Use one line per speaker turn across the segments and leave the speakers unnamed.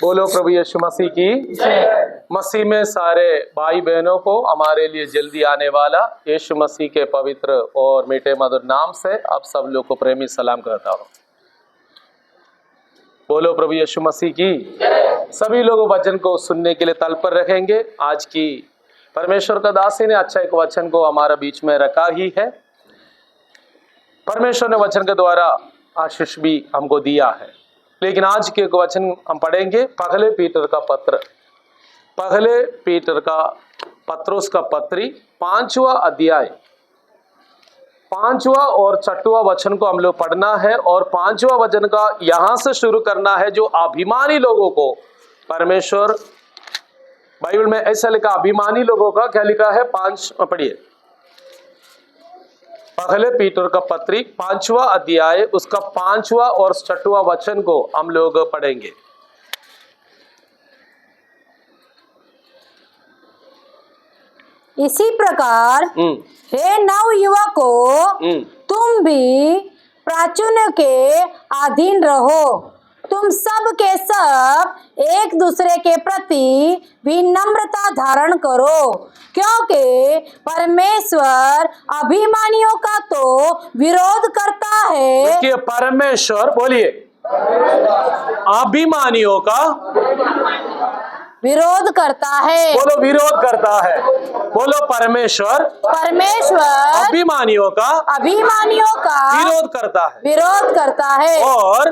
बोलो प्रभु यीशु मसीह की। मसीह में सारे भाई बहनों को हमारे लिए जल्दी आने वाला यीशु मसीह के पवित्र और मीठे मधुर नाम से आप सब लोग को प्रेमी सलाम करता हूँ। बोलो प्रभु यीशु मसीह की। सभी लोग वचन को सुनने के लिए तत्पर रहेंगे। आज की परमेश्वर का दासी ने अच्छा एक वचन को हमारा बीच में रखा ही है। परमेश्वर ने वचन के द्वारा आशीष भी हमको दिया है, लेकिन आज के वचन हम पढ़ेंगे पहले पीटर का पत्रोस का पत्री 5वां अध्याय 5वां और 6वां वचन को हम लोग पढ़ना है। और 5वां वचन का यहां से शुरू करना है। जो अभिमानी लोगों को परमेश्वर बाइबल में ऐसा लिखा, अभिमानी लोगों का क्या लिखा है? 5 पढ़िए। पहले पीटर का पत्री 5वां अध्याय उसका 5वां और 6वां वचन को हम लोग पढ़ेंगे।
इसी प्रकार हे नव युवकों, तुम भी प्राचुन्य के अधीन रहो। तुम सब के सब एक दूसरे के प्रति भी नम्रता धारण करो, क्योंकि परमेश्वर अभिमानियों का तो विरोध करता है।
देखिए, परमेश्वर बोलिए, अभिमानियों का
विरोध करता है।
बोलो, विरोध करता है। बोलो, परमेश्वर अभिमानियों का विरोध करता है। और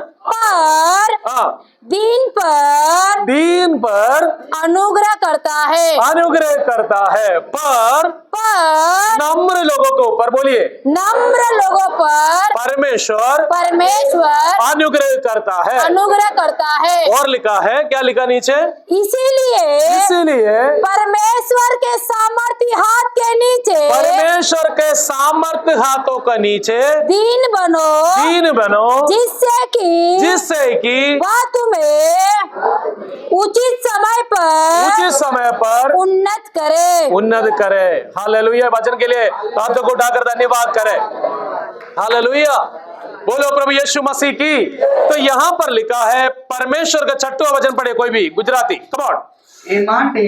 दीन पर अनुग्रह करता है। पर
नम्र लोगों के ऊपर, बोलिए,
नम्र लोगों पर
परमेश्वर अनुग्रह करता है। और लिखा है, क्या लिखा नीचे? इसीलिए
परमेश्वर के सामर्थ्य
सामर्थ्य हाथों का नीचे
दीन बनो,
जिससे कि
वह तुम्हें उचित समय पर
उन्नत करे। हालेलुया। वचन के लिए हाथों को उठाकर धन्यवाद करें। हालेलुया। बोलो प्रभु यीशु मसीह की। तो यहाँ पर लिखा है, परमेश्वर का 6वां वचन पढ़े कोई भी, गुजराती, कम ऑन।
એ માટે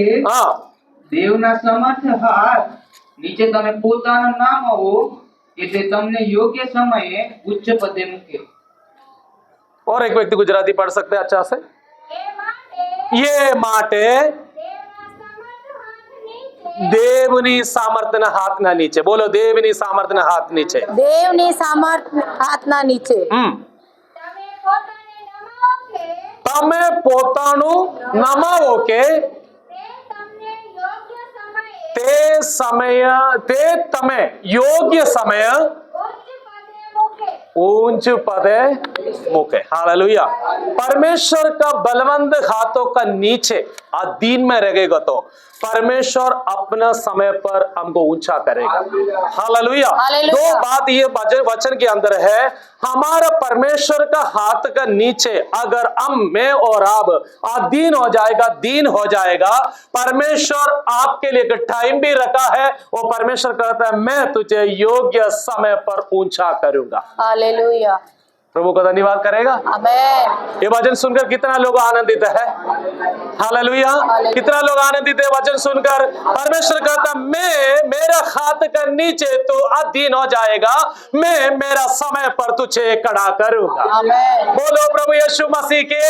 દેવના સમર્થ હાથ નીચે તમે પોતાનું નામ આવો કે તે તમને યોગ્ય સમયે ઉચ્ચ પદે મૂકે।
और एक व्यक्ति गुजराती पढ़ सकते हैं अच्छा से। ये माटे देवनी सामर्थ्य हाथ ना नीचे। बोलो, देवनी सामर्थ्य हाथ नीचे। તમે પોતાનું નમાવો કે તે તમે યોગ્ય સમય ऊंच पदे मुके। हालेलुया। परमेश्वर का बलवंत हाथों का नीचे अधीन में रहेगा तो परमेश्वर अपना समय पर हमको ऊंचा करेगा। हालेलुया। दो बात ये वचन के अंदर है, हमारा परमेश्वर का हाथ का नीचे अगर मैं और आप अधीन हो जाएगा, दीन हो जाएगा, परमेश्वर आपके लिए एक टाइम भी रखा है। वो परमेश्वर कहता है, मैं तुझे योग्य समय पर ऊंचा करूंगा।
हालेलुया।
प्रभु को धन्यवाद करेगा।
आमेन।
ये वचन सुनकर कितना लोग आनंदित है? हालेलुया। कितना लोग आनंदित है वचन सुनकर? परमेश्वर कहता, मैं मेरा हाथ का नीचे तो अधीन हो जाएगा, मैं मेरा समय पर तुझे खड़ा करूंगा।
आमेन।
बोलो प्रभु यीशु मसीह के।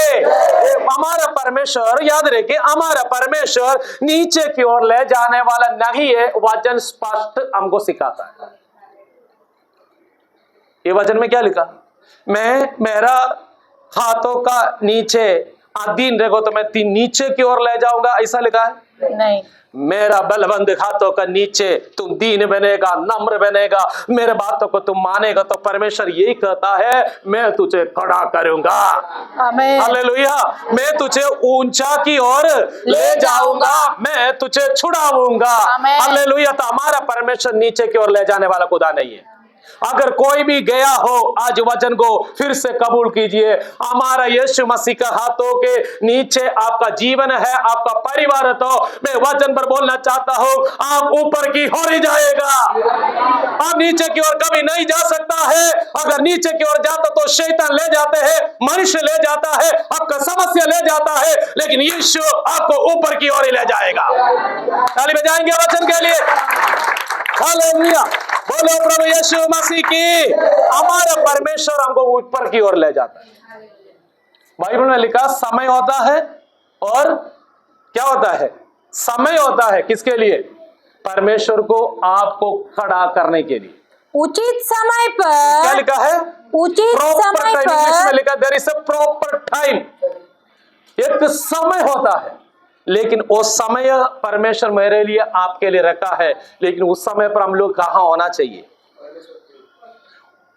हमारा परमेश्वर, याद रखिए, हमारा परमेश्वर नीचे की ओर ले जाने वाला नहीं है। वचन स्पष्ट हमको सिखाता है। ये वचन में क्या लिखा? मेरा हाथों का नीचे अधीन रहेगा तो मैं नीचे की ओर ले जाऊंगा, ऐसा लिखा है?
नहीं।
मेरा बलवंत हाथों का नीचे तुम दीन बनेगा, नम्र बनेगा, मेरे बातों को तुम मानेगा तो परमेश्वर यही कहता है, मैं तुझे खड़ा करूंगा।
आमीन।
हालेलुया। मैं तुझे ऊंचा की ओर ले जाऊंगा, मैं तुझे छुड़ाऊंगा। हालेलुया। तो हमारा परमेश्वर नीचे की ओर ले जाने वाला खुदा नहीं है। अगर कोई भी गया हो आज वचन को फिर से कबूल कीजिए। हमारा यीशु मसीह का हाथों के नीचे आपका जीवन है, आपका परिवार है। तो मैं वचन पर बोलना चाहता हूं, आप ऊपर की ओर ही जाएगा, आप नीचे की ओर कभी नहीं जा सकता है। अगर नीचे की ओर जाता तो शैतान ले जाते हैं, मनुष्य ले जाता है, आपका समस्या ले जाता है, लेकिन यीशु आपको ऊपर की ओर ही ले जाएगा। ताली बजाएंगे वचन के लिए। हालेलुया, बोलो प्रभु यीशु मसीह की। हमारा परमेश्वर हमको ऊपर की ओर ले जाता है। बाइबल में लिखा समय होता है और क्या होता है, समय होता है किसके लिए? परमेश्वर को आपको खड़ा करने के लिए।
उचित समय
क्या
पर,
लिखा है?
उचित समय
इंग्लिश में
पर
लिखा there is a proper time. एक समय होता है, लेकिन वो समय परमेश्वर मेरे लिए आपके लिए रखा है, लेकिन उस समय पर हम लोग कहां होना चाहिए?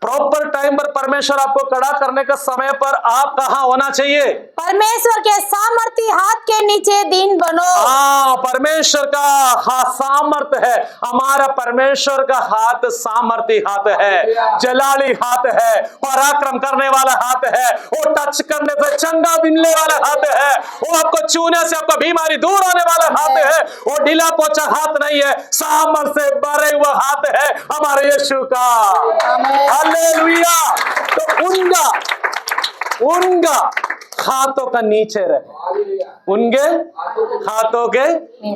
प्रॉपर टाइम पर परमेश्वर आपको खड़ा करने का समय पर आप कहां होना चाहिए?
परमेश्वर के सामर्थी हाथ के नीचे दीन बनो।
हाँ, परमेश्वर का हाथ सामर्थ है। हमारा परमेश्वर का हाथ सामर्थी हाथ है, जलाली हाथ है, पराक्रम करने वाला हाथ है, वो टच करने से चंगा मिलने वाला हाथ है, वो आपको छूने से आपका बीमारी दूर होने वाला हाथ है, वो ढीला पोचा हाथ नहीं है, सामर्थ से भरे हुआ हाथ है हमारे यीशु का। हालेलुया। तो उनका हाथों का नीचे रहे, उनके हाथों के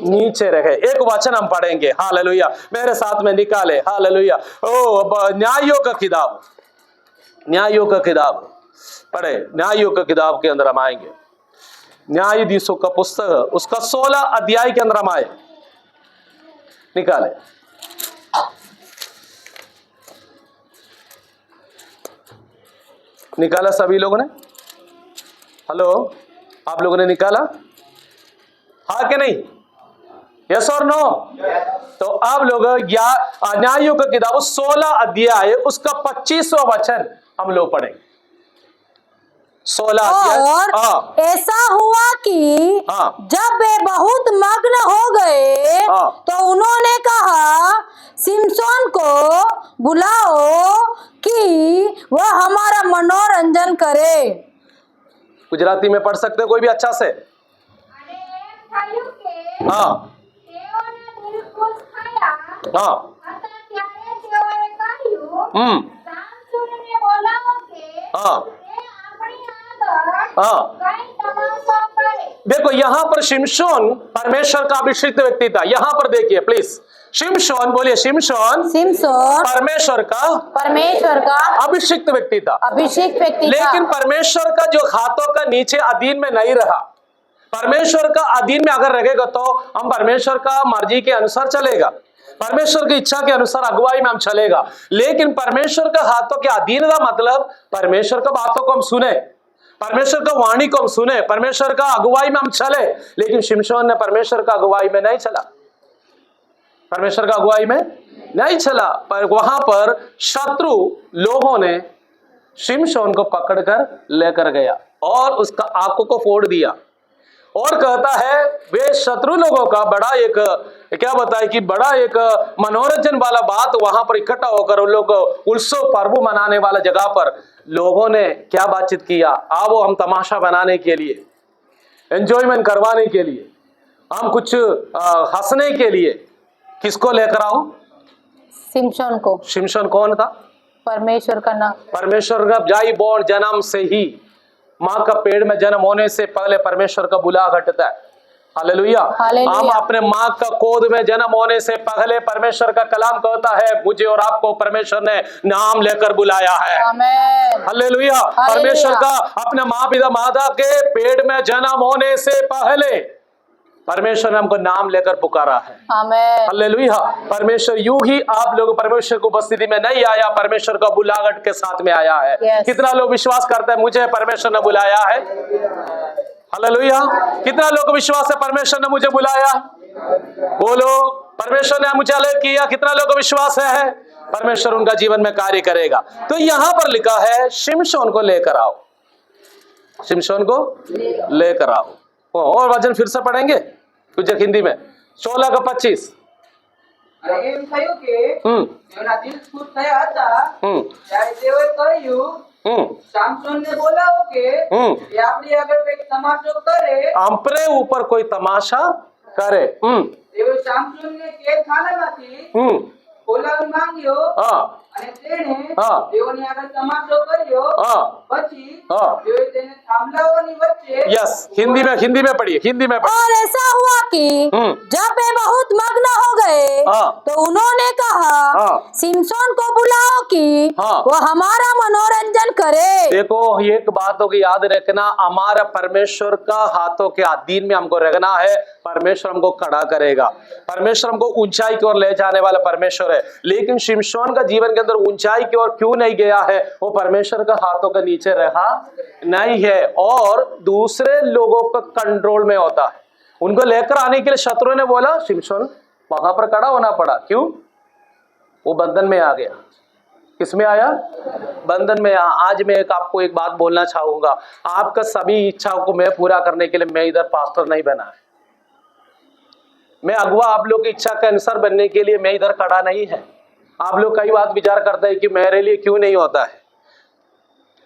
नीचे रहे। एक वचन हम पढ़ेंगे, हालेलुया, मेरे साथ में निकाले, हालेलुया। ओ न्यायों का किताब, न्यायों का किताब पढ़े, न्यायों का किताब के अंदर हम आएंगे। न्यायाधीशों का पुस्तक उसका 16 अध्याय के अंदर हम आए, निकाले। निकाला सभी लोगों ने? हेलो, आप लोगों ने निकाला? हाँ कि नहीं? यस और नो? तो आप लोग न्यायों का किताब 16 अध्याय उसका 25वां वचन हम लोग पढ़ेंगे। 16
और
अध्याय।
ऐसा हुआ कि जब वे बहुत मग्न हो गए तो उन्होंने कहा, सिमसोन को बुलाओ कि वह हमारा मनोरंजन करे।
गुजराती में पढ़ सकते हो कोई भी अच्छा से? हाँ देखो, यहां पर शिमशोन परमेश्वर का अभिषिक्त व्यक्ति था। यहां पर देखिए प्लीज, शिमशोन बोलिए, शिमशोन परमेश्वर का अभिषिक्त व्यक्ति था,
अभिषेक व्यक्ति।
लेकिन परमेश्वर का जो हाथों का नीचे अधीन में नहीं रहा। परमेश्वर का अधीन में अगर रहेगा तो हम परमेश्वर का मर्जी के अनुसार चलेगा, परमेश्वर की इच्छा के अनुसार अगुवाई में हम चलेगा। लेकिन परमेश्वर का हाथों के अधीन का मतलब परमेश्वर का बातों को हम सुने, परमेश्वर का वाणी को हम सुने, परमेश्वर का अगुवाई में हम चले। लेकिन शिमशोन ने परमेश्वर का अगुवाई में नहीं चला, परमेश्वर का अगुवाई में नहीं चला। पर वहां पर शत्रु लोगों ने शिमशोन को पकड़कर लेकर गया और उसका आंखों को फोड़ दिया। और कहता है वे शत्रु लोगों का बड़ा एक क्या बताए कि बड़ा एक मनोरंजन वाला बात वहां पर इकट्ठा होकर उन लोग उत्सव पर्व मनाने वाला जगह पर लोगों ने क्या बातचीत किया, आओ हम तमाशा बनाने के लिए, एंजॉयमेंट करवाने के लिए, हम कुछ हंसने के लिए किसको लेकर आओ?
शिमशोन को।
शिमशोन कौन था? परमेश्वर का नाम। परमेश्वर का जाई बोर्न जन्म से ही, माँ का पेड़ में जन्म होने से पहले परमेश्वर का बुला घटता है। हालेलुया। हम अपने माँ का कोद में जन्म होने से पहले परमेश्वर का कलाम कहता है मुझे और आपको परमेश्वर ने नाम लेकर बुलाया है। हालेलुया। परमेश्वर का अपने माँ पिता माता के पेड़ में जन्म होने से पहले परमेश्वर ने हमको नाम लेकर पुकारा है। हालेलुया। परमेश्वर यूं ही आप लोग परमेश्वर को उपस्थिति में नहीं आया, परमेश्वर का बुलाहट के साथ में आया है। कितना लोग विश्वास करते हैं मुझे परमेश्वर ने बुलाया है? हालेलुया। कितना लोग विश्वास है परमेश्वर ने मुझे बुलाया? बोलो, परमेश्वर ने मुझे अलग किया। कितना लोग विश्वास है परमेश्वर उनका जीवन में कार्य करेगा? तो यहां पर लिखा है शिमशोन को लेकर आओ, शिमशोन को लेकर आओ। और वचन फिर से पढ़ेंगे कुछ हिंदी में, 16 का 25।
અને એમ થયું કે તેઓના દિલ ખુશ થયા હતા ત્યારે તેઓએ કહ્યું સામસોનને બોલાવો કે એ આપણી આગળ કંઈક તમાશો કરે.
अपने ऊपर कोई तमाशा करे.
તેઓએ સામસોનને કેદખાનામાંથી બોલાવી માંગ્યો અને તેણે તેઓની આગળ તમાશો કર્યો. પછી તેઓએ તેને થાંભલાઓની વચ્ચે
यस, हिंदी में पढ़िए, हिंदी में पढ़िए.
और ऐसा हुआ कि जब वे बहुत मग्न हो गए तो उन्होंने कहा सिमसोन को बुलाओ कि वो हमारा मनोरंजन करे.
देखो, एक बातों की याद रखना, हमारा परमेश्वर का हाथों के अधीन में हमको रखना है. परमेश्वर हमको खड़ा करेगा. परमेश्वर हमको ऊंचाई की ओर ले जाने वाला परमेश्वर है. लेकिन शिमशोन का जीवन के अंदर ऊंचाई की ओर क्यों नहीं गया है? वो परमेश्वर का हाथों के नीचे रहा नहीं है और दूसरे लोगों का कंट्रोल में होता है. उनको लेकर आने के लिए शत्रु ने बोला शिमशोन वहां पर खड़ा होना पड़ा. क्यों? वो बंधन में आ गया. किसमें आया? बंधन में. आज मैं आपको एक बात बोलना चाहूंगा. आपका सभी इच्छाओं को मैं पूरा करने के लिए मैं इधर पास्टर नहीं बना है. मैं अगुआ आप लोग की इच्छा के अनुसार बनने के लिए मैं इधर खड़ा नहीं है. आप लोग कई बात विचार करते हैं कि मेरे लिए क्यों नहीं होता है.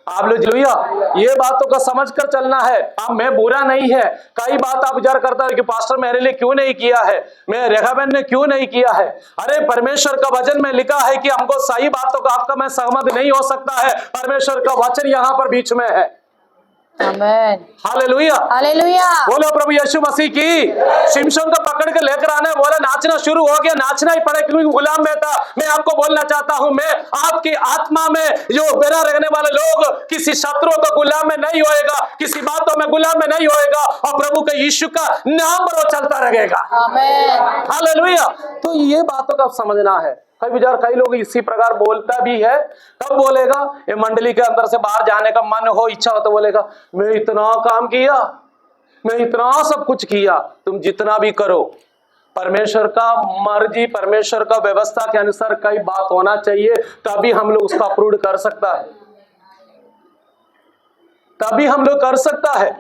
आप लोग जलुया ये बातों का समझ कर चलना है. अब मैं बुरा नहीं है. कई बात आप विचार करता है कि पास्टर मेरे लिए क्यों नहीं किया है, मैं रेखाबेन ने क्यों नहीं किया है. अरे परमेश्वर का वचन में लिखा है कि हमको सही बातों का आपका मैं सहमत नहीं हो सकता है. परमेश्वर का वचन यहाँ पर बीच में है.
आमेन.
हालेलुया.
हालेलुया.
बोलो प्रभु यीशु मसीह की. शिमशोन को पकड़ के लेकर आने बोला नाचना शुरू हो गया. नाचना ही पड़े क्योंकि गुलाम में था. मैं आपको बोलना चाहता हूं, मैं आपकी आत्मा में जो बेरा रहने वाले लोग किसी शत्रु का गुलाम में नहीं होएगा, किसी बातों में गुलाम में नहीं होएगा और प्रभु के यीशु का नाम पर वो चलता रहेगा.
आमेन.
हालेलुया. तो ये बातों का समझना है. कई विचार कई लोग इसी प्रकार बोलता भी है. कब बोलेगा? ये मंडली के अंदर से बाहर जाने का मन हो, इच्छा हो तो बोलेगा मैं इतना काम किया, मैं इतना सब कुछ किया. तुम जितना भी करो, परमेश्वर का मर्जी, परमेश्वर का व्यवस्था के अनुसार कई बात होना चाहिए, तभी हम लोग उसका अप्रूव कर सकता है, तभी हम लोग कर सकता है.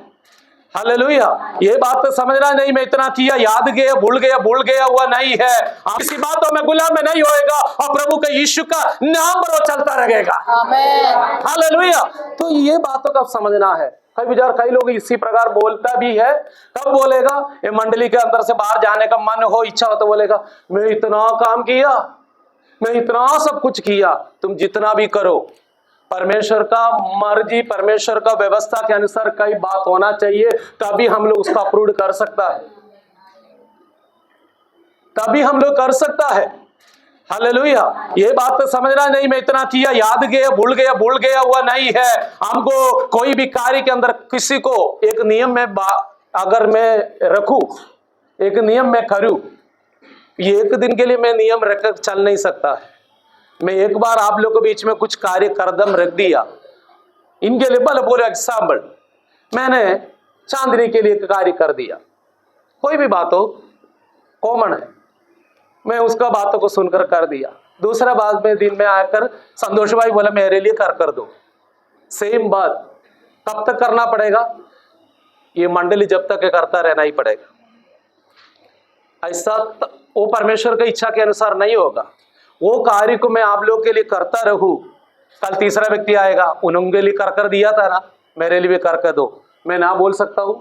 हालेलुया. ये बात तो समझना नहीं मैं इतना किया, याद गया, भूल गया हुआ नहीं है. किसी बातों में गुलाम में नहीं होएगा और प्रभु के यीशु का नाम पर वो चलता रहेगा.
आमेन.
हालेलुया. तो ये बातों का समझना है. कई विचार कई लोग इसी प्रकार बोलता भी है. कब बोलेगा? ये मंडली के अंदर से बाहर जाने का मन हो, इच्छा हो तो बोलेगा मैं इतना काम किया, मैं इतना सब कुछ किया. तुम जितना भी करो, परमेश्वर का मर्जी, परमेश्वर का व्यवस्था के अनुसार कई बात होना चाहिए, तभी हम लोग उसका अप्रूव कर सकता है, तभी हम लोग कर सकता है. हालेलुया. ये बात तो समझना नहीं मैं इतना किया, याद गया, भूल गया हुआ नहीं है. हमको कोई भी कार्य के अंदर किसी को एक नियम में अगर मैं रखूं, एक नियम में करूं, ये एक दिन के लिए मैं नियम रखकर चल नहीं सकता है. मैं एक बार आप लोगों के बीच में कुछ कार्य करदम रख दिया. इनके लिए बोले एग्जाम्पल, मैंने चांदनी के लिए कार्य कर दिया. कोई भी बात हो, कॉमन है, मैं उसका बातों को सुनकर कर दिया. दूसरा बात में दिन में आकर संतोष भाई बोला मेरे लिए कर दो. सेम बात कब तक करना पड़ेगा? ये मंडली जब तक करता रहना ही पड़ेगा. ऐसा वो परमेश्वर की इच्छा के अनुसार नहीं होगा. वो कार्य को मैं आप लोग के लिए करता रहूं, कल तीसरा व्यक्ति आएगा, उनके लिए कर दिया था ना, मेरे लिए भी कर दो. मैं ना बोल सकता हूं?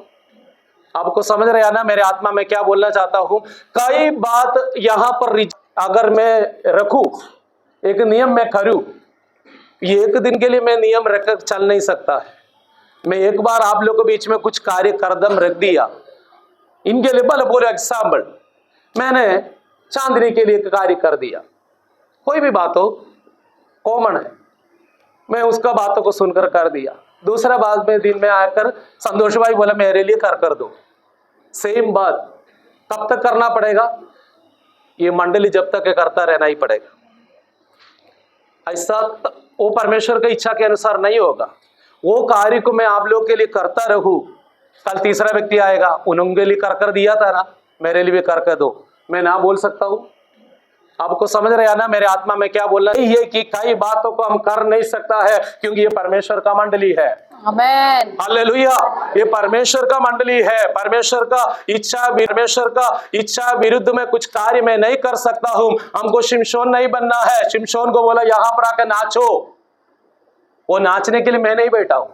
आपको समझ रहे ना मेरे आत्मा में क्या बोलना चाहता हूं? कई बात यहां पर अगर मैं रखूं, एक नियम में करूं, ये एक दिन के लिए मैं नियम रखकर चल नहीं सकता है. मैं एक बार आप लोगों के बीच में कुछ कार्य करदम रख दिया. इनके लिए बोले एग्जाम्पल, मैंने चांदनी के लिए कार्य कर दिया. कोई भी बात हो, कॉमन है, मैं उसका बातों को सुनकर कर दिया. दूसरा बात में दिन में आकर संतोष भाई बोला मेरे लिए कर दो. सेम बात कब तक करना पड़ेगा? ये मंडली जब तक करता रहना ही पड़ेगा. ऐसा वो परमेश्वर की इच्छा के अनुसार नहीं होगा. वो कार्य को मैं आप लोग के लिए करता रहूं, कल तीसरा व्यक्ति आएगा, उनके लिए कर दिया था ना, मेरे लिए भी कर दो. मैं ना बोल सकता हूं? आपको समझ रहे ना मेरे आत्मा में क्या बोल रहा है? ये कि कई बातों को हम कर नहीं सकता है क्योंकि ये परमेश्वर का मंडली है.
आमेन।
हालेलुया। ये परमेश्वर का मंडली है। परमेश्वर का इच्छा विरुद्ध में कुछ कार्य मैं नहीं कर सकता हूं। हमको शिमशोन नहीं बनना है। शिमशोन को बोला यहां पर आकर नाचो, वो नाचने के लिए मैं नहीं बैठा हूं।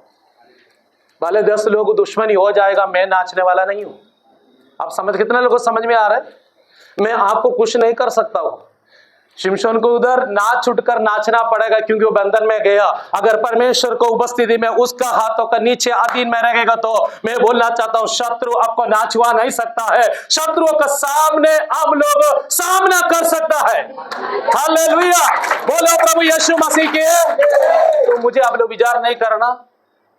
भले 10 लोग दुश्मनी हो जाएगा, मैं नाचने वाला नहीं हूं। आप समझ, कितने लोगों को समझ में आ रहा है? मैं आपको कुछ नहीं कर सकता हूं। शिमशोन को उधर नाच छुटकर नाचना पड़ेगा क्योंकि वो बंधन में गया। अगर परमेश्वर को उपस्थिति में उसका हाथों का नीचे अधीन में रहेगा तो मैं बोलना चाहता हूं, शत्रु आपको नाचवा नहीं सकता है। शत्रुओं का सामने हम लोग सामना कर सकता है। हालेलुया। बोलो प्रभु यीशु मसीह के। तो मुझे आप लोग विचार नहीं करना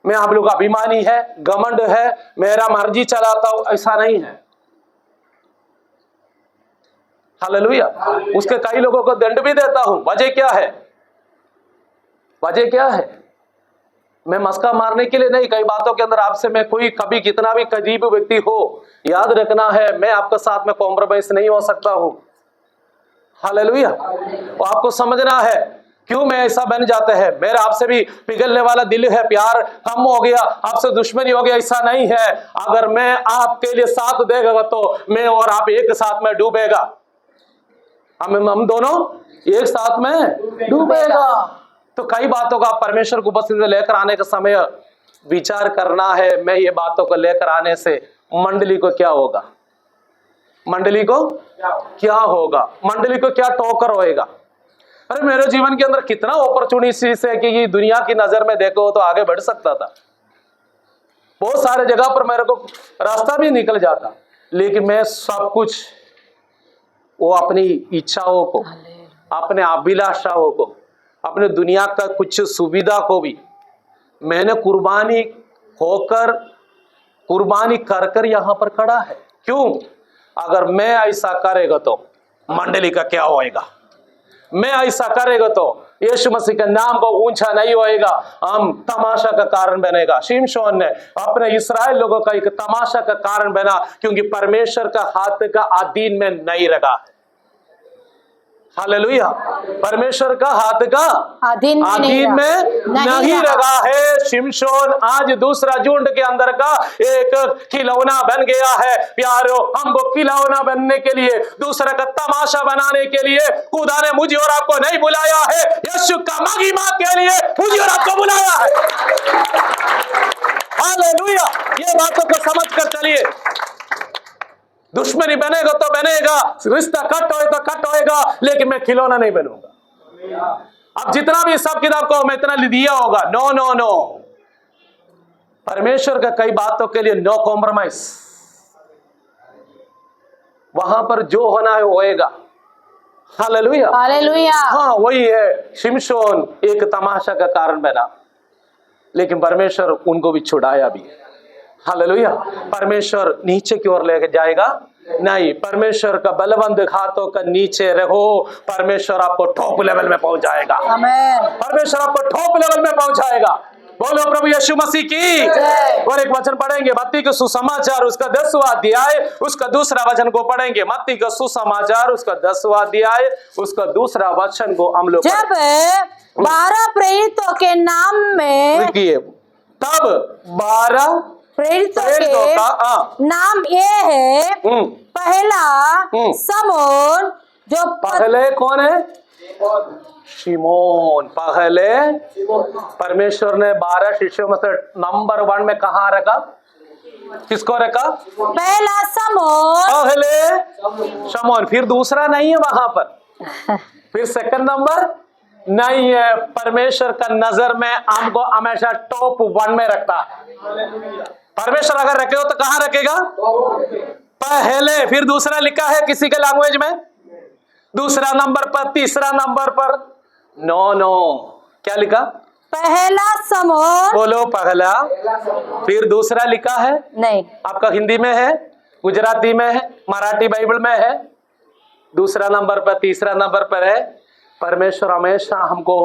मैं आप लोग अभिमानी है, घमंड है, मेरा मर्जी चलाता हूं, ऐसा नहीं है। हालेलुया। उसके कई लोगों को दंड भी देता हूं। वजह क्या है? वजह क्या है? मैं मस्का मारने के लिए नहीं, कई बातों के अंदर आपसे मैं कोई कभी कितना भी करीब व्यक्ति हो, याद रखना है मैं आपके साथ में कॉम्प्रोमाइज नहीं हो सकता हूं। हालेलुया। और आपको समझना है क्यों मैं ऐसा बन जाते हैं। मेरा आपसे भी पिघलने वाला दिल है, प्यार कम हो गया, आपसे दुश्मनी हो गया, ऐसा नहीं है। अगर मैं आपके लिए साथ देगा तो मैं और आप एक साथ में डूबेगा। हम दोनों एक साथ में डूबेगा। तो कई बातों का परमेश्वर को उपस्थिति में लेकर आने का समय विचार करना है। मैं ये बातों को लेकर आने से मंडली को क्या होगा? मंडली को क्या होगा? मंडली को क्या टोकर होएगा? अरे मेरे जीवन के अंदर कितना अपॉर्चुनिटीज है कि ये दुनिया की नजर में देखो तो आगे बढ़ सकता था। बहुत सारे जगह पर मेरे को रास्ता भी निकल जाता, लेकिन मैं सब कुछ वो अपनी इच्छाओं को, अपने अभिलाषाओं को, अपने दुनिया का कुछ सुविधा को भी मैंने कुर्बानी कर कर यहां पर खड़ा है। क्यों? अगर मैं ऐसा करेगा तो मंडली का क्या होएगा? मैं ऐसा करेगा तो यीशु मसीह के नाम को ऊंचा नहीं होएगा, हम तमाशा का कारण बनेगा। शिमशोन ने अपने इस्राएल लोगों का एक तमाशा का कारण बना क्योंकि परमेश्वर का हाथ का अधीन में नहीं रखा। हालेलुया। परमेश्वर का हाथ का अधीन में नहीं रखा है। शिमशोन आज दूसरा झुंड के अंदर का एक खिलौना बन गया है। प्यारो, हमको खिलौना बनने के लिए, दूसरा का तमाशा बनाने के लिए खुदा ने मुझे और आपको नहीं बुलाया है। यीशु का महिमा के लिए मुझे और आपको बुलाया है। हालेलुया। ये बातों को समझ कर चलिए। दुश्मनी बनेगा तो बनेगा, रिश्ता कट होए तो कट होएगा, लेकिन मैं खिलौना नहीं बनूंगा। अब जितना भी सब किताब को मैं इतना दिया होगा, नो नो नो। परमेश्वर का कई बातों के लिए नो कॉम्प्रोमाइज। वहां पर जो होना है होएगा। हालेलुया।
हालेलुया।
हाँ, वही है। शिमशोन एक तमाशा का कारण बना, लेकिन परमेश्वर उनको भी छुड़ाया भी। हालेलुया। परमेश्वर नीचे की ओर लेके जाएगा नहीं। परमेश्वर का बलवंत हाथों का नीचे रहो, परमेश्वर आपको टॉप लेवल में पहुंचाएगा।
आमेन।
परमेश्वर आपको टॉप लेवल में पहुंचाएगा। बोलो प्रभु यीशु मसीह की। और एक वचन पढ़ेंगे, मत्ती का सुसमाचार उसका 10वां अध्याय उसका दूसरा वचन को पढ़ेंगे। मत्ती का सुसमाचार उसका 10वां अध्याय उसका दूसरा वचन को हम लोग
जब 12 प्रेरितों के नाम में,
देखिए, तब 12
प्रेरितों के नाम ये है। पहला समौन, जो
पहले कौन है? शिमोन। पहले परमेश्वर ने 12 शिष्यों में से नंबर 1 में कहा रखा? किसको रखा?
पहला समौन।
पहले शमौन। फिर दूसरा नहीं है वहां पर, फिर सेकंड नंबर नहीं है। परमेश्वर का नजर में हमको हमेशा टॉप 1 में रखता है। परमेश्वर अगर रखे हो तो कहां रखेगा? पहले। फिर दूसरा लिखा है किसी के लैंग्वेज में, दूसरा नंबर पर, तीसरा नंबर पर नो नो। क्या लिखा?
पहला समौन।
बोलो पहला। फिर दूसरा लिखा है
नहीं,
आपका हिंदी में है, गुजराती में है, मराठी बाइबल में है। दूसरा नंबर पर, तीसरा नंबर पर है। परमेश्वर हमेशा हमको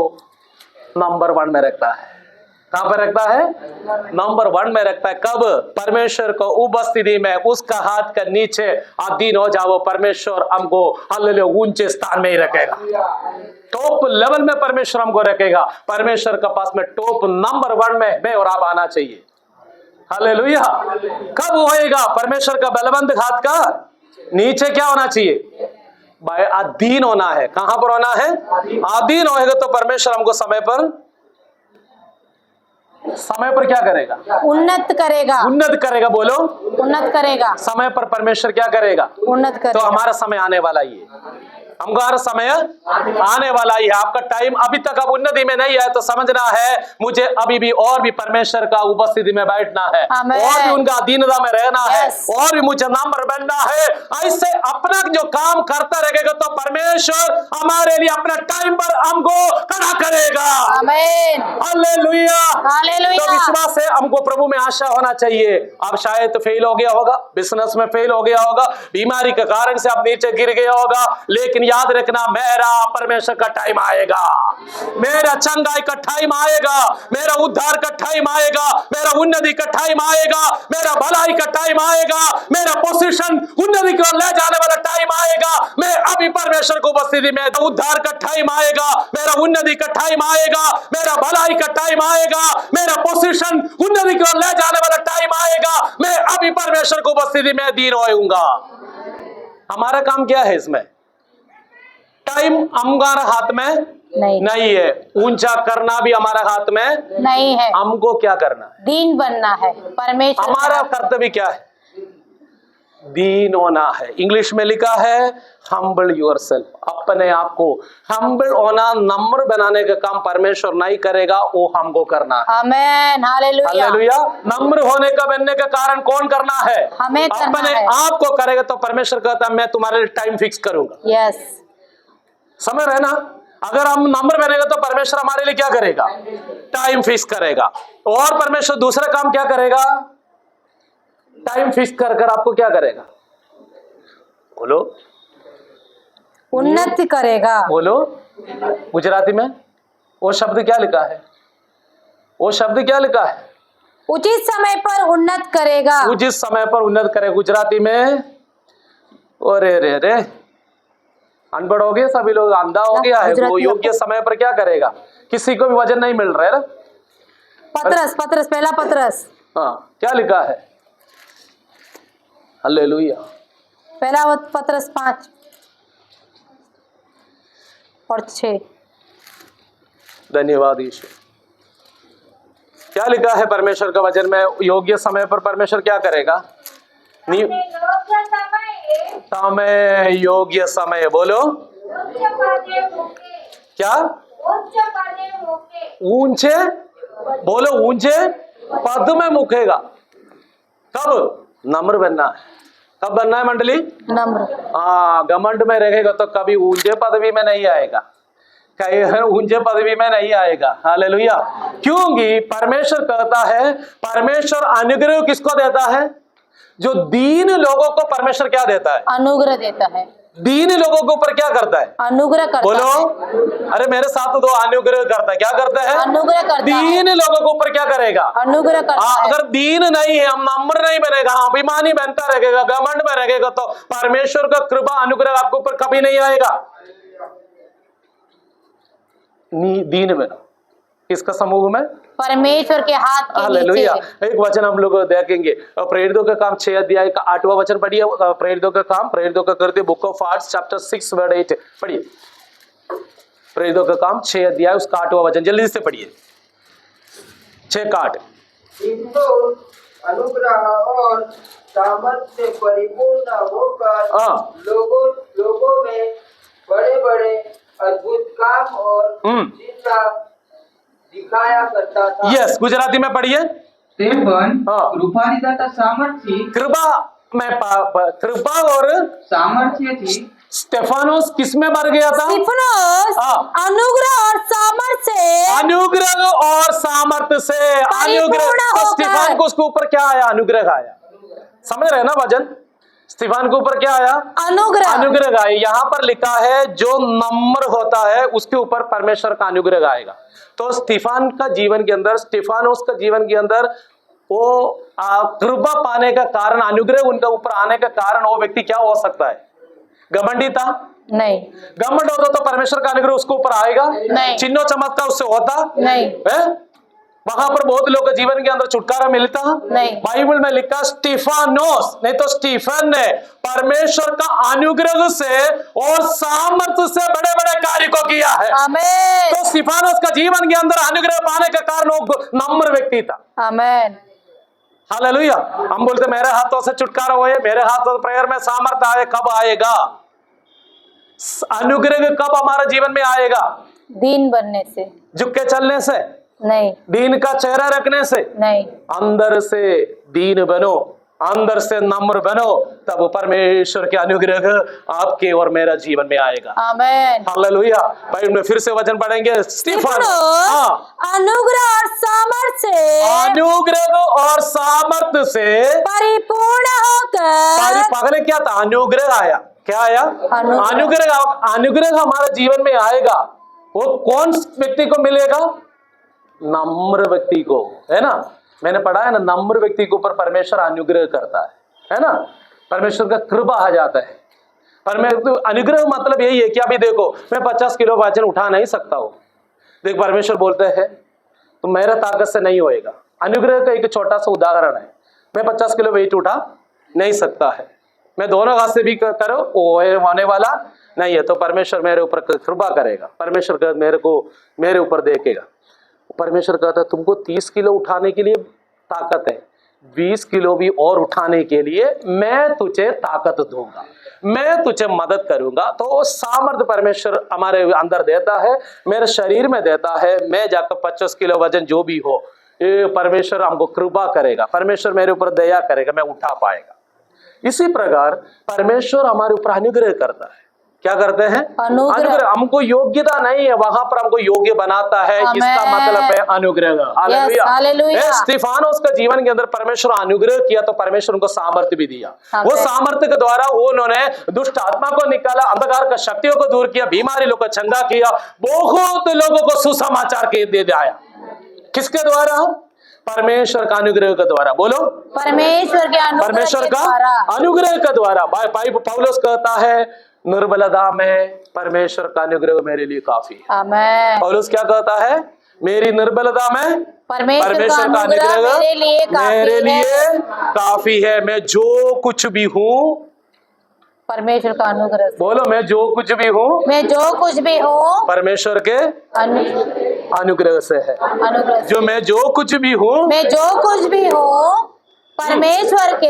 नंबर 1 में रखता है। कहां पर रखता है? नंबर 1 में रखता है। कब? परमेश्वर को उपस्थिति में उसका हाथ का नीचे अधीन हो जाओ, परमेश्वर हमको हालेलुया ऊंचे स्थान में ही रखेगा, टॉप लेवल में परमेश्वर हमको रखेगा। परमेश्वर के पास में टॉप नंबर 1 में मैं और आप आना चाहिए। हालेलुया। कब होएगा? परमेश्वर का बलवंत हाथ का नीचे क्या होना चाहिए? भाई अधीन होना है। कहां पर होना है? अधीन होएगा तो परमेश्वर हमको समय पर क्या करेगा?
उन्नत करेगा।
उन्नत करेगा। बोलो,
उन्नत करेगा।
समय पर परमेश्वर क्या करेगा?
उन्नत
तो
करेगा।
हमारा समय आने वाला ही है, हमारा समय आने वाला ही है। आपका टाइम अभी तक अब उन्नति में नहीं है तो समझना है मुझे अभी भी और भी परमेश्वर का उपस्थिति में बैठना है,
आमीन।
और भी उनका अधीनता में रहना है,
Yes।
और भी मुझे नम्र बनना है। ऐसे अपना जो काम करता रहेगा तो परमेश्वर हमारे लिए अपना टाइम पर हमको खड़ा करेगा।
आमीन।
हालेलुया।
हालेलुया।
तो विश्वास है हमको प्रभु में आशा होना चाहिए। आप शायद फेल हो गया होगा, बिजनेस में फेल हो गया होगा, बीमारी के कारण से आप नीचे गिर गया होगा, लेकिन याद रखना मेरा परमेश्वर का टाइम आएगा, मेरा चंगाई का टाइम आएगा, मेरा उद्धार का टाइम आएगा, मेरा उन्नति का टाइम आएगा, मेरा भलाई का टाइम आएगा, मेरा पोजीशन उन्नति की ओर ले जाने वाला टाइम आएगा। मैं अभी परमेश्वर को उपस्थिति में उद्धार का टाइम आएगा, मेरा उन्नति का टाइम आएगा, मेरा भलाई का टाइम आएगा, मेरा पोजीशन उन्नति की ओर ले जाने वाला टाइम आएगा। मैं अभी परमेश्वर को उपस्थिति में अधीन होऊंगा। हमारा काम क्या है इसमें? टाइम हमारा हाथ में नहीं है, ऊंचा करना भी हमारा हाथ में
नहीं है।
हमको क्या करना है?
दीन बनना है। परमेश्वर
हमारा कर्तव्य क्या है? दीन होना है। इंग्लिश में लिखा है हम्बल योरसेल्फ, अपने आप को हम्बल होना, नम्र बनाने का काम परमेश्वर नहीं करेगा, वो हमको करना है।
आमीन। हालेलुया।
हालेलुया। नम्र होने का बनने का कारण कौन करना है?
हमें करना
अपने
है।
आप को करेगा तो परमेश्वर कहता है मैं तुम्हारे लिए टाइम फिक्स करूंगा।
यस।
समझ रहे ना? अगर हम नंबर बनेगा तो परमेश्वर हमारे लिए क्या करेगा? टाइम फिक्स करेगा। और परमेश्वर दूसरा काम क्या करेगा? टाइम फिक्स कर आपको क्या करेगा? बोलो,
उन्नति करेगा।
बोलो। गुजराती में वो शब्द क्या लिखा है? वो शब्द क्या लिखा है?
उचित समय पर उन्नत करेगा।
उचित समय पर उन्नत करे। गुजराती में अरे रे रे अनपढ़ हो गए सभी लोग, अंधा हो गया है। वो योग्य समय पर क्या करेगा? किसी को भी वजन नहीं मिल रहा है ना।
पतरस पहला पतरस,
हाँ, क्या लिखा है? हालेलुया।
पहला पतरस 5 और 6।
धन्यवाद यीशु। क्या लिखा है परमेश्वर का वचन में? योग्य समय पर परमेश्वर क्या करेगा? समय, योग्य समय। बोलो क्या? ऊंचे, बोलो ऊंचे पद में मुकेगा। कब? नम्र बनना है। कब बनना है मंडली?
नम्र।
हाँ, घमंड में रहेगा तो कभी ऊंचे पदवी में नहीं आएगा, कहीं ऊंचे पदवी में नहीं आएगा। हालेलुया। क्योंकि परमेश्वर कहता है, परमेश्वर अनुग्रह किसको देता है? जो दीन लोगों को परमेश्वर क्या देता है?
अनुग्रह देता है।
दीन लोगों के ऊपर क्या करता है?
अनुग्रह करता
बोलो
है।
अरे मेरे साथ दो, अनुग्रह करता है। क्या करता है?
अनुग्रह करता है।
दीन लोगों के ऊपर क्या करेगा?
अनुग्रह करता है।
अगर दीन नहीं है, हम नम्र नहीं बनेगा, अभिमानी बनता रहेगा, घमंड में रहेगा तो परमेश्वर का कृपा अनुग्रह आपके ऊपर कभी नहीं आएगा। दीन बनो। किसका समूह में?
परमेश्वर के हाथ के
हालेलुया।
नीचे।
एक वचन हम लोग देखेंगे, प्रेरितों का काम 6 अध्याय का 8वां वचन पढ़िए। प्रेरितों का काम, प्रेरितों का कृत्य, book of acts chapter 6 word 8 पढ़िए। प्रेरितों का काम 6 अध्याय उसका 8वां वचन जल्दी से पढ़िए। 6 का 8।
अनुग्रह और सामर्थ्य से परिपूर्ण होकर लोगों में बड़े बड़े अद्भुत काम और जिंदा दिखाया करता था।
यस, गुजराती में पढ़िए।
कृपानिदाता सामर्थ्य,
कृपा में कृपा और
सामर्थ्य
थी।
स्टेफानोस किसमें मर गया था?
स्तिफनोस अनुग्रह और सामर्थ्य से,
अनुग्रह और सामर्थ्य से, अनुग्रह। स्टीफान को उसके ऊपर क्या आया? अनुग्रह आया। समझ रहे ना वचन? स्टीफान के ऊपर क्या आया?
अनुग्रह।
अनुग्रह आया। यहाँ पर लिखा है जो नम्र होता है उसके ऊपर परमेश्वर का अनुग्रह आएगा। तो स्टीफानोस का जीवन के अंदर वो कृपा पाने का कारण, अनुग्रह उनका ऊपर आने का कारण वो व्यक्ति क्या हो सकता है? घमंडी था?
नहीं।
घमंड होता तो परमेश्वर का अनुग्रह उसके ऊपर आएगा?
नहीं।
चिन्ह चमत्कार उससे होता?
नहीं।
वहां पर बहुत लोगों के जीवन के अंदर छुटकारा मिलता?
नहीं।
बाइबल में लिखा स्टीफानोस नहीं तो स्टीफन ने परमेश्वर का अनुग्रह से और सामर्थ्य से बड़े बड़े कार्य को किया है।
आमेन।
तो स्टीफानोस का जीवन के अंदर अनुग्रह पाने का कारण वो नम्र व्यक्ति था।
आमेन।
हालेलुया। हम बोलते मेरे हाथों से छुटकारा हुए, मेरे हाथों से प्रेयर में सामर्थ्य आए, कब आएगा? अनुग्रह कब हमारा जीवन में आएगा?
दीन बनने से,
झुक के चलने से
नहीं।
दीन का चेहरा रखने से
नहीं।
अंदर से दीन बनो, अंदर से नम्र बनो, तब परमेश्वर के अनुग्रह आपके और मेरा जीवन में आएगा।
आमेन।
हालेलुया। बाइबल में फिर से वचन पढ़ेंगे। स्टीफानोस
अनुग्रह और सामर्थ्य से,
अनुग्रह और सामर्थ्य से
परिपूर्ण होकर,
पहले क्या था? अनुग्रह आया। क्या आया? अनुग्रह। अनुग्रह हमारे जीवन में आएगा। वो कौन व्यक्ति को मिलेगा? नम्र व्यक्ति को, है ना? मैंने पढ़ा है ना, नम्र व्यक्ति के ऊपर परमेश्वर अनुग्रह करता है ना? परमेश्वर का कृपा आ जाता है। परमेश्वर अनुग्रह मतलब यही है कि अभी देखो मैं 50 किलो वजन उठा नहीं सकता हूं, देख परमेश्वर बोलते हैं तो मेरा ताकत से नहीं होएगा। अनुग्रह का एक छोटा सा उदाहरण है, मैं 50 किलो वेट उठा नहीं सकता है, मैं दोनों हाथ से भी करो वो होने वाला नहीं है, तो परमेश्वर मेरे ऊपर कृपा करेगा, परमेश्वर मेरे ऊपर देखेगा। परमेश्वर कहता है तुमको 30 किलो उठाने के लिए ताकत है, 20 किलो भी और उठाने के लिए मैं तुझे ताकत दूंगा, मैं तुझे मदद करूंगा। तो सामर्थ्य परमेश्वर हमारे अंदर देता है, मेरे शरीर में देता है। मैं जाकर 50 किलो वजन जो भी हो, ये परमेश्वर हमको कृपा करेगा, परमेश्वर मेरे ऊपर दया करेगा, मैं उठा पाएगा। इसी प्रकार परमेश्वर हमारे ऊपर अनुग्रह करता है। क्या करते हैं? अनुग्रह। हमको योग्यता नहीं है, वहां पर हमको योग्य बनाता है, इसका मतलब है अनुग्रह। हालेलुया। स्टीफानोस का जीवन के अंदर परमेश्वर अनुग्रह किया तो परमेश्वर उनको सामर्थ्य भी दिया। वो सामर्थ्य के द्वारा उन्होंने दुष्ट आत्मा को निकाला, अंधकार का शक्तियों को दूर किया, बीमारी लोगों को चंगा किया, बहुत लोगों को सुसमाचार के दे दिया। किसके द्वारा? परमेश्वर का अनुग्रह के द्वारा। बोलो, परमेश्वर का अनुग्रह के द्वारा। पौलुस कहता है निर्बलता में परमेश्वर का अनुग्रह मेरे लिए काफी है। आमीन। पौलुस क्या कहता है? मेरी निर्बलता में परमेश्वर का अनुग्रह मेरे लिए काफी है। मैं जो कुछ भी हूँ
परमेश्वर का अनुग्रह।
बोलो, मैं जो कुछ भी हूँ,
मैं जो कुछ भी हूँ
परमेश्वर के अनुग्रह से है। जो मैं जो कुछ भी हूँ, मैं जो कुछ भी हूँ
परमेश्वर के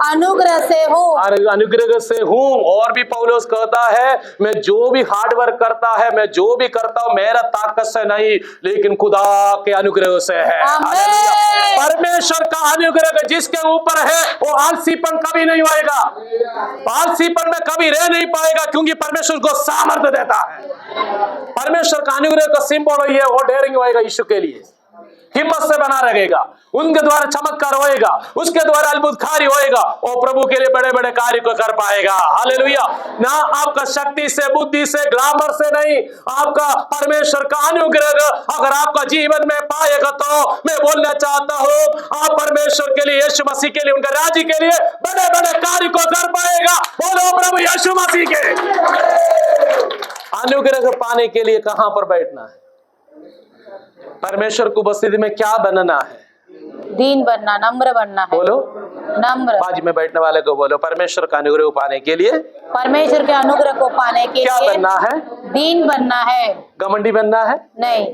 अनुग्रह से हूँ,
अनुग्रह से हूँ। और भी पौलुस कहता है मैं जो भी हार्ड वर्क करता है, मैं जो भी करता हूँ मेरा ताकत से नहीं लेकिन खुदा के अनुग्रह से है। परमेश्वर का अनुग्रह जिसके ऊपर है वो आलसीपन कभी नहीं होएगा, आलसीपन में कभी रह नहीं पाएगा, क्योंकि परमेश्वर को सामर्थ्य देता है। परमेश्वर का अनुग्रह का सिंबल है वो डेयरिंग होएगा, यीशु के लिए हिम्मत से बना रहेगा, उनके द्वारा चमत्कार होएगा, उसके द्वारा अद्भुत कार्य होएगा, और प्रभु के लिए बड़े बड़े कार्य को कर पाएगा। हालेलुया। ना आपका शक्ति से, बुद्धि से, ग्लैमर से नहीं, आपका परमेश्वर का अनुग्रह अगर आपका जीवन में पाएगा तो मैं बोलना चाहता हूँ आप परमेश्वर के लिए, यीशु मसीह के लिए, उनके राज्य के लिए बड़े बड़े कार्य को कर पाएगा। बोलो प्रभु यीशु मसीह के। अनुग्रह पाने के लिए कहां पर बैठना है? परमेश्वर की उपस्थिति में क्या बनना है?
दीन बनना, नम्र बनना है।
बोलो,
नम्र।
बाजू में बैठने वाले को बोलो, परमेश्वर का अनुग्रह पाने के लिए,
परमेश्वर के अनुग्रह को पाने के
क्या
लिए
बनना है?
दीन बनना है।
घमंडी बनना है?
नहीं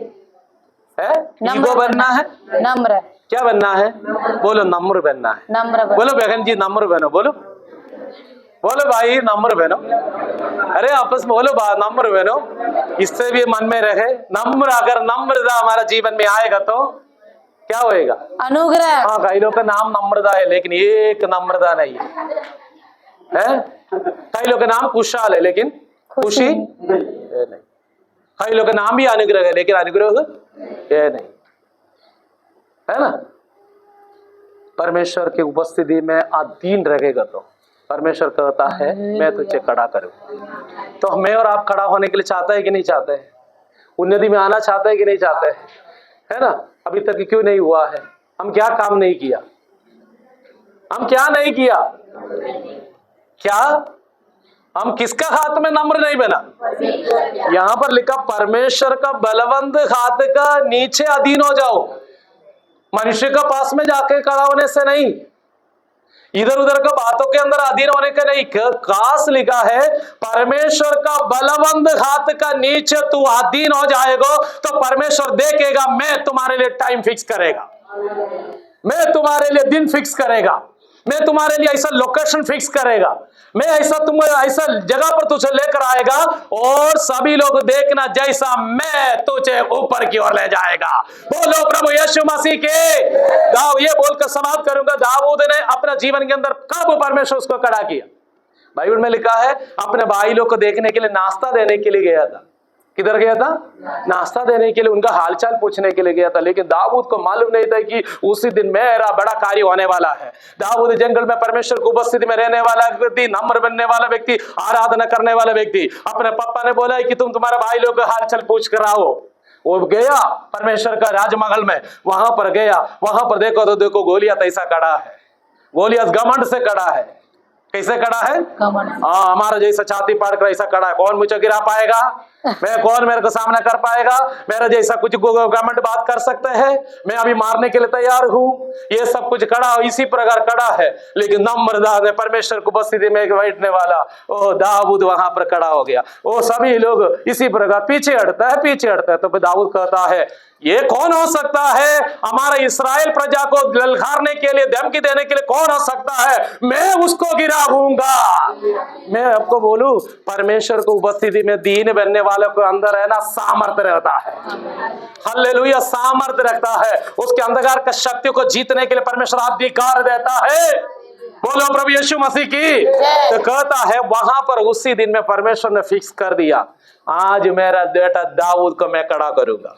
है? ईगो बनना है?
नम्र।
क्या बनना है? बोलो, नम्र बनना है।
नम्र।
बोलो बहन जी, नम्र बनो। बोलो, बोलो भाई, नम्र बनो। अरे आपस में बोलो, नम्र बनो, इससे भी मन में रहे नम्र। अगर नम्रता हमारा जीवन में आएगा तो क्या होएगा? अनुग्रह। हाँ, कई लोग का नाम नम्रता है लेकिन एक नम्रता नहीं है। कई लोग का नाम खुशहाल है लेकिन खुशी नहीं। कई लोग का नाम भी अनुग्रह है लेकिन अनुग्रह है नहीं, है ना? परमेश्वर की उपस्थिति में अधीन रहेगा तो परमेश्वर कहता है मैं तुझे खड़ा करूं। तो मैं और आप खड़ा होने के लिए चाहते हैं कि नहीं चाहते हैं? उन्नति में आना चाहते हैं कि नहीं चाहते हैं? है ना? अभी तक क्यों नहीं हुआ है? हम क्या काम नहीं किया? हम क्या नहीं किया? क्या हम किसका हाथ में नम्र नहीं बना? यहां पर लिखा परमेश्वर का बलवंत हाथ का नीचे अधीन हो जाओ, मनुष्य का पास में जाके खड़ा होने से नहीं, इधर उधर का बातों के अंदर अधीन होने का नहीं। खास लिखा है परमेश्वर का बलवंत हाथ का नीचे तू अधीन हो जाएगा तो परमेश्वर देखेगा, मैं तुम्हारे लिए टाइम फिक्स करेगा, मैं तुम्हारे लिए दिन फिक्स करेगा, मैं तुम्हारे लिए ऐसा लोकेशन फिक्स करेगा, मैं ऐसा जगह पर तुझे लेकर आएगा और सभी लोग देखना जैसा मैं तुझे ऊपर की ओर ले जाएगा। बोलो प्रभु यीशु मसीह के। ये बोलकर समाप्त करूंगा। दाऊद ने अपना जीवन के अंदर कब परमेश्वर उसको खड़ा किया? बाइबल में लिखा है अपने भाई लोग को देखने के लिए नाश्ता देने के लिए गया था। किधर गया था? नाश्ता देने के लिए, उनका हालचाल पूछने के लिए गया था। लेकिन दाऊद को मालूम नहीं था कि उसी दिन मेरा बड़ा कार्य होने वाला है। दाऊद जंगल में परमेश्वर की उपस्थिति में रहने वाला व्यक्ति, नम्र बनने वाला व्यक्ति, आराधना करने वाला व्यक्ति, अपने पापा ने बोला कि तुम तुम्हारे भाई लोग का हालचाल पूछ कर आओ। वो गया परमेश्वर का राजमहल में, वहां पर गया, वहां पर देखो तो देखो गोलियत ऐसा खड़ा है। गोलियत घमंड से खड़ा है। कैसे खड़ा है? हमारा जैसा छाती पाड़ कर ऐसा खड़ा है। कौन मुझे गिरा पाएगा? मैं कौन मेरे को सामना कर पाएगा? मेरा जैसा कुछ गवर्नमेंट बात कर सकते हैं? मैं अभी मारने के लिए तैयार हूँ। ये सब कुछ खड़ा इसी प्रकार खड़ा है। लेकिन नम्रदास ने परमेश्वर की उपस्थिति में बैठने वाला ओ दाऊद वहां पर खड़ा हो गया। वो सभी लोग इसी प्रकार पीछे हटता है, पीछे हटता है। तो फिर दाऊद कहता है ये कौन हो सकता है? हमारा इस्राएल प्रजा को ललकारने के लिए, धमकी देने के लिए कौन हो सकता है? मैं उसको गिरा दूंगा। मैं आपको बोलूं, परमेश्वर को उपस्थिति में दीन बनने वालों को अंदर है ना सामर्थ्य रहता है। हालेलुया, सामर्थ्य रखता है। उसके अंधकार का शक्तियों को जीतने के लिए परमेश्वर अधिकार देता है। बोलो प्रभु यीशु मसीह की। तो कहता है वहां पर उसी दिन में परमेश्वर ने फिक्स कर दिया, आज मेरा बेटा दाऊद को मैं खड़ा करूंगा।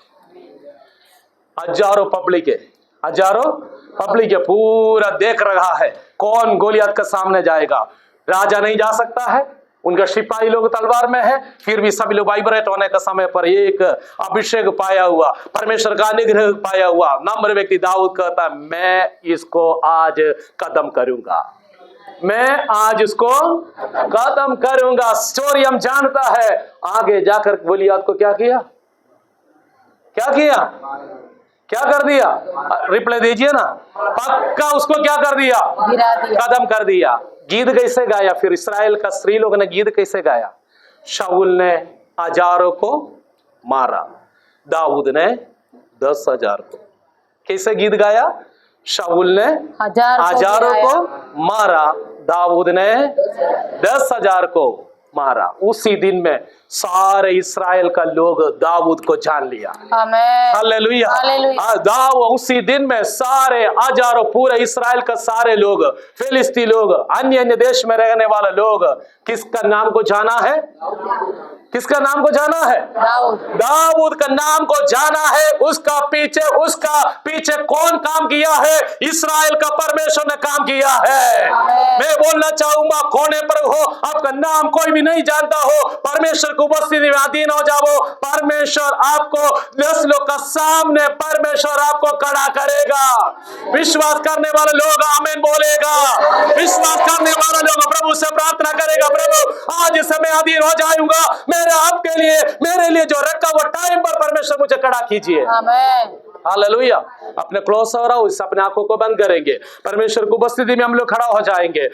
हजारों पब्लिक है पूरा देख रहा है कौन गोलियत के सामने जाएगा। राजा नहीं जा सकता है, उनका सिपाही लोग तलवार में है, फिर भी सभी लोग वाइब्रेट होने का समय पर एक अभिषेक पाया हुआ, परमेश्वर का अनुग्रह पाया हुआ नम्र व्यक्ति दाऊद कहता है मैं इसको आज कदम करूंगा, मैं आज इसको खत्म करूंगा। स्टोरी हम जानता है। आगे जाकर गोलियत को क्या किया? क्या कर दिया? रिप्लाई दीजिए ना। पक्का उसको क्या कर दिया? कदम कर दिया। गीत कैसे गाया? फिर इस्राएल का स्त्री लोग ने गीत कैसे गाया? शाऊल ने हजारों को मारा, दाऊद ने 10,000 को। कैसे गीत गाया? शाऊल ने हजारों को मारा, दाऊद ने 10,000 को मारा। उसी दिन में सारे इस्राएल का लोग दाऊद को जान लिया। हालेलुया। उसी दिन में सारे हजारों, पूरे इस्राएल का सारे लोग, फिलिस्ती लोग, अन्य देश में रहने वाले लोग किसका नाम को जाना है? किसका नाम को जाना है? दाऊद का नाम को जाना है। उसका पीछे कौन काम किया है? इस्राएल का परमेश्वर ने काम किया है। मैं बोलना चाहूंगा, कोने पर हो, आपका नाम कोई भी नहीं जानता हो, परमेश्वर की उपस्थिति में अधीन हो जाओ। परमेश्वर आपको 10 लोग का सामने परमेश्वर आपको खड़ा करेगा। विश्वास करने वाले लोग आमीन बोलेगा। विश्वास करने वाले लोग प्रभु से प्रार्थना करेगा, प्रभु आज से मैं अधीन हो जाऊंगा, मेरे आपके लिए, मेरे लिए जो रखा वो टाइम पर परमेश्वर मुझे खड़ा कीजिए। हालेलुया। अपने क्लोज हो रहा हूं, अपने आंखों को बंद करेंगे, परमेश्वर की उपस्थिति में हम लोग खड़ा हो जाएंगे।